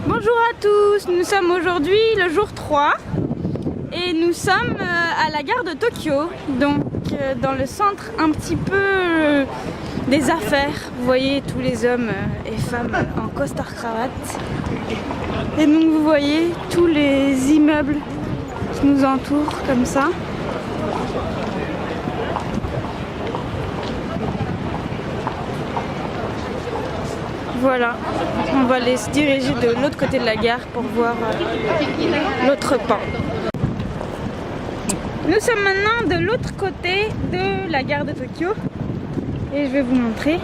Bonjour à tous, nous sommes aujourd'hui le jour 3 et nous sommes à la gare de Tokyo, donc dans le centre un petit peu des affaires. Vous voyez tous les hommes et femmes en costard-cravate et donc vous voyez tous les immeubles qui nous entourent comme ça. Voilà, on va aller se diriger de l'autre côté de la gare pour voir l'autre pan. Nous sommes maintenant de l'autre côté de la gare de Tokyo et je vais vous montrer.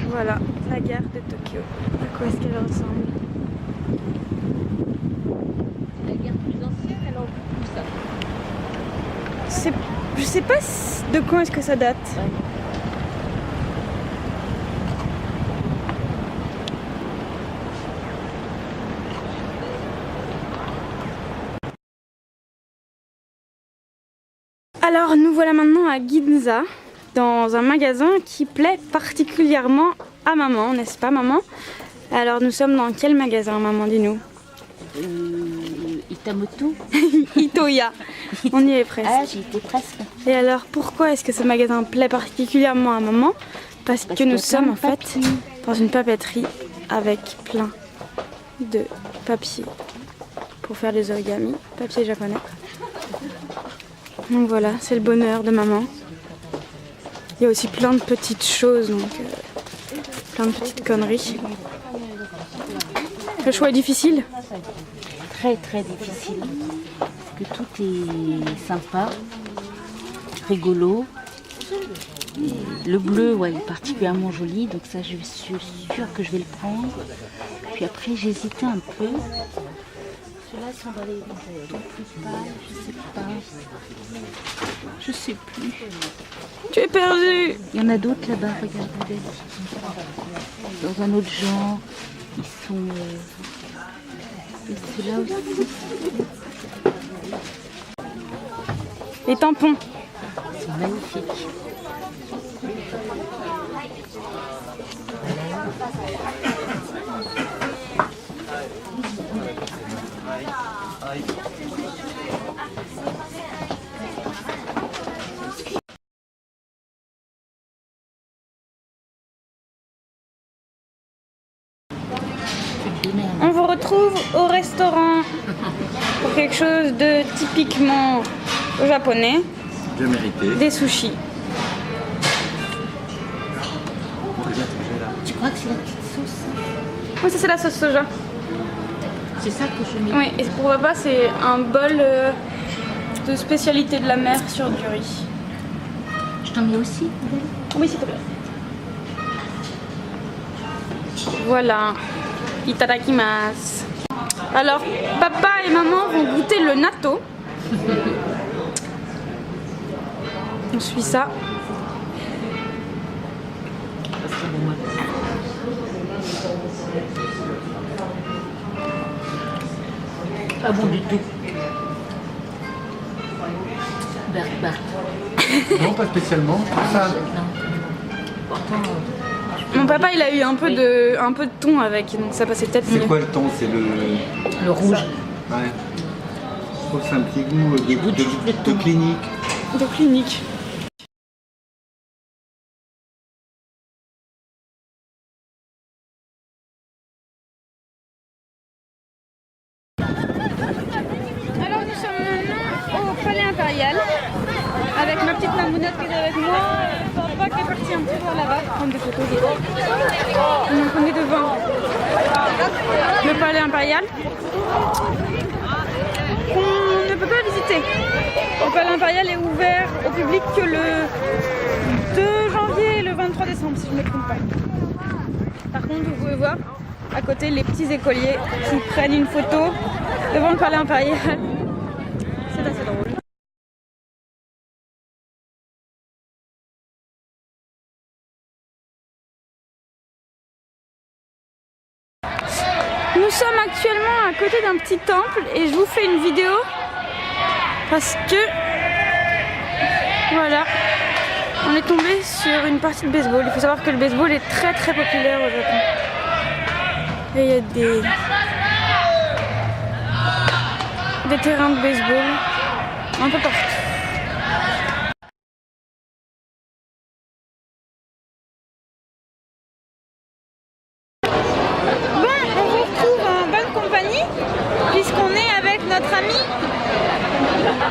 Voilà, la gare de Tokyo. À quoi est-ce qu'elle ressemble? La gare plus ancienne, alors où ça? Je sais pas de quand est-ce que ça date. Ouais. Alors nous voilà maintenant à Ginza, dans un magasin qui plaît particulièrement à maman, n'est-ce pas maman? Alors nous sommes dans quel magasin maman, dis-nous? Itamoto. Itoya, on y est presque. Ah, j'y étais presque. Et alors pourquoi est-ce que ce magasin plaît particulièrement à maman? Parce que nous sommes en fait dans une papeterie avec plein de papier pour faire des origamis, papier japonais. Donc voilà, c'est le bonheur de maman. Il y a aussi plein de petites choses, donc plein de petites conneries. Le choix est difficile? Très très difficile. Parce que tout est sympa, rigolo. Et le bleu, ouais, est particulièrement joli, donc ça je suis sûre que je vais le prendre. Puis après j'hésitais un peu. Ceux-là sont dans les tons plus pâles, je sais plus. Tu es perdu! Il y en a d'autres là-bas, regardez. Dans un autre genre, ils sont... Et ceux-là aussi. Les tampons. Ils sont magnifiques. On vous retrouve au restaurant pour quelque chose de typiquement japonais. Bien mérité. Des sushis. Tu crois que c'est la petite sauce? Oui, ça c'est la sauce soja. C'est ça que je mets. Oui, et pour papa c'est un bol de spécialité de la mer sur du riz. Je t'en mets aussi? Oui, s'il te plaît. Voilà. Itadakimasu. Alors, papa et maman vont goûter le natto. On suit ça. Pas bon du tout. Bert. Non, pas spécialement. Ça, Pourtant, Mon papa il a eu un peu de thon avec, donc ça passait peut-être mieux. c'est quoi le ton? C'est le rouge. Ouais. Je trouve que c'est un petit goût de clinique. De clinique. Alors nous sommes maintenant au Palais Impérial avec ma petite mamounette qui est avec moi, papa qui est parti un petit peu là-bas pour prendre des photos. Donc on est devant le Palais Impérial qu'on ne peut pas visiter. Le Palais Impérial est ouvert au public que le 2 janvier et le 23 décembre si je ne me trompe pas. Par contre vous pouvez voir à côté les petits écoliers qui prennent une photo devant le Palais Impérial. C'est assez drôle. Nous sommes actuellement à côté d'un petit temple et je vous fais une vidéo parce que voilà, on est tombé sur une partie de baseball. Il faut savoir que le baseball est très très populaire au Japon. Et il y a des terrains de baseball un peu partout. Bon, on vous retrouve en bonne compagnie puisqu'on est avec notre ami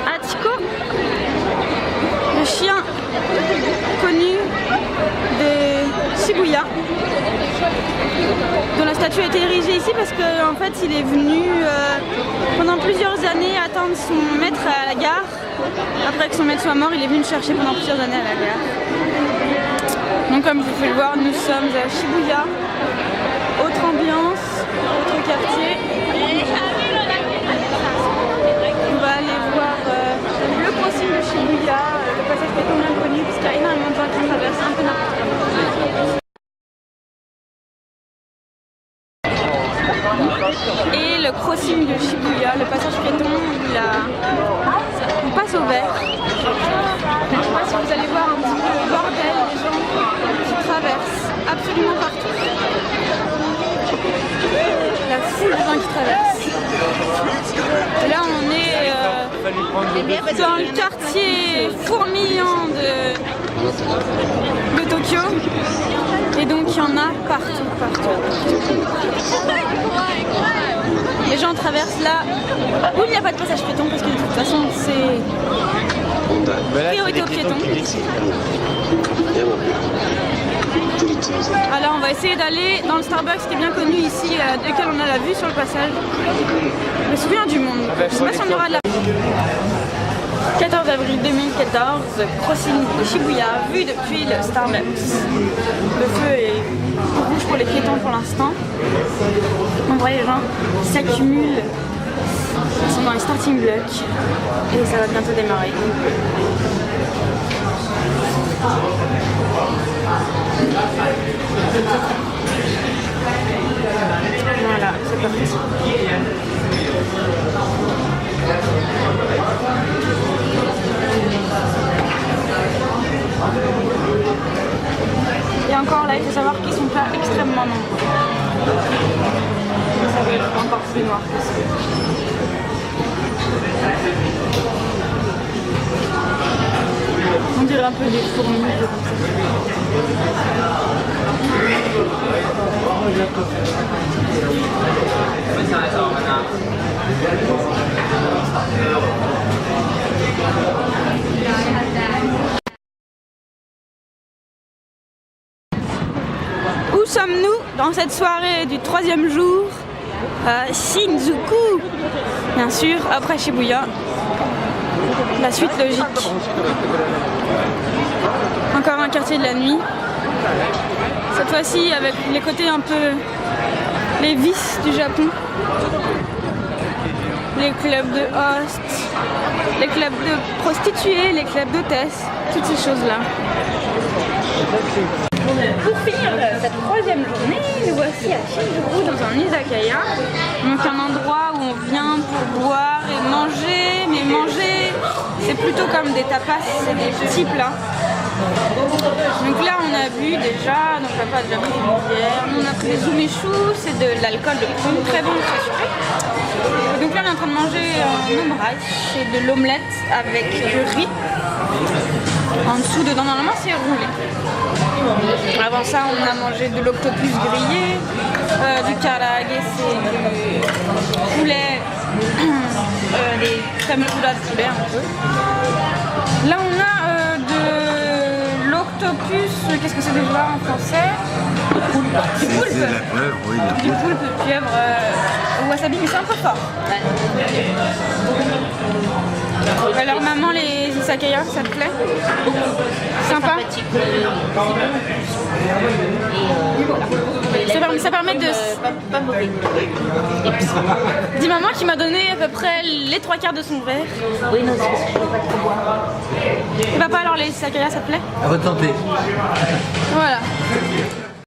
Hachiko, le chien connu de Shibuya, dont la statue a été érigée ici parce qu'en fait il est venu pendant plusieurs années attendre son maître à la gare. Après que son maître soit mort, il est venu le chercher pendant plusieurs années à la gare. Donc comme vous pouvez le voir, nous sommes à Shibuya, autre ambiance, autre quartier. On va aller voir le crossing de Shibuya, le passage piéton bien connu parce qu'il y a énormément de gens qui traversent un peu n'importe comment. Et le crossing de Shibuya, le passage piéton, on passe au vert. Je ne sais pas si vous allez voir un petit peu le bordel des gens qui traversent absolument partout. La foule de gens qui traversent. Et là on est dans le quartier fourmillant de Tokyo. Et donc il y en a partout. Les gens traversent là où il n'y a pas de passage piéton parce que de toute façon c'est priorité aux piétons. Alors on va essayer d'aller dans le Starbucks qui est bien connu ici, duquel on a la vue sur le passage. Je me souviens du monde. Je ne sais pas si on aura de la... 14 avril 2014, crossing de Shibuya, vue depuis le Starbucks. Le feu est rouge pour les piétons pour l'instant. On voit les gens s'accumulent. Ils sont dans les starting blocks et ça va bientôt démarrer. Voilà, c'est parti. Et encore là, il faut savoir qu'ils ne sont pas extrêmement nombreux. Ça va être encore plus noir que ça. On dirait un peu des fourmis comme Où sommes-nous dans cette soirée du 3e jour à Shinjuku? Bien sûr, après Shibuya. La suite logique. Encore un quartier de la nuit. Cette fois-ci avec les côtés un peu... les vices du Japon. Les clubs de host, les clubs de prostituées, les clubs d'hôtesses, toutes ces choses-là. Pour finir cette 3e journée, nous voici à Shinjuku dans un izakaya, donc un endroit où on vient pour boire et manger, mais manger c'est plutôt comme des tapas, c'est des petits plats. Donc là on a bu déjà, donc papa a déjà pris une bière, on a pris des umeshu, c'est de l'alcool de prune, très bon, très sucré. Donc là on est en train de manger un omurice, c'est de l'omelette avec du riz. En dessous dedans, normalement c'est roulé. Avant ça on a mangé de l'octopus grillé, du karage, c'est du poulet, des tempura de poulet un peu. Là on a de l'octopus, qu'est-ce que c'est déjà en français? Du poulpe. Du poulpe. C'est la pieuvre, oui, du poulpe, pieuvre au wasabi, mais c'est un peu fort. Ouais. Alors maman, les izakaya, ça te plaît? Sympa. Ça permet de... Pas mauvais. Dis maman qui m'a donné à peu près les 3/4 de son verre. Oui, non, c'est parce que je ne peux pas trop boire. Papa, alors les izakaya, ça te plaît? À votre santé. Voilà.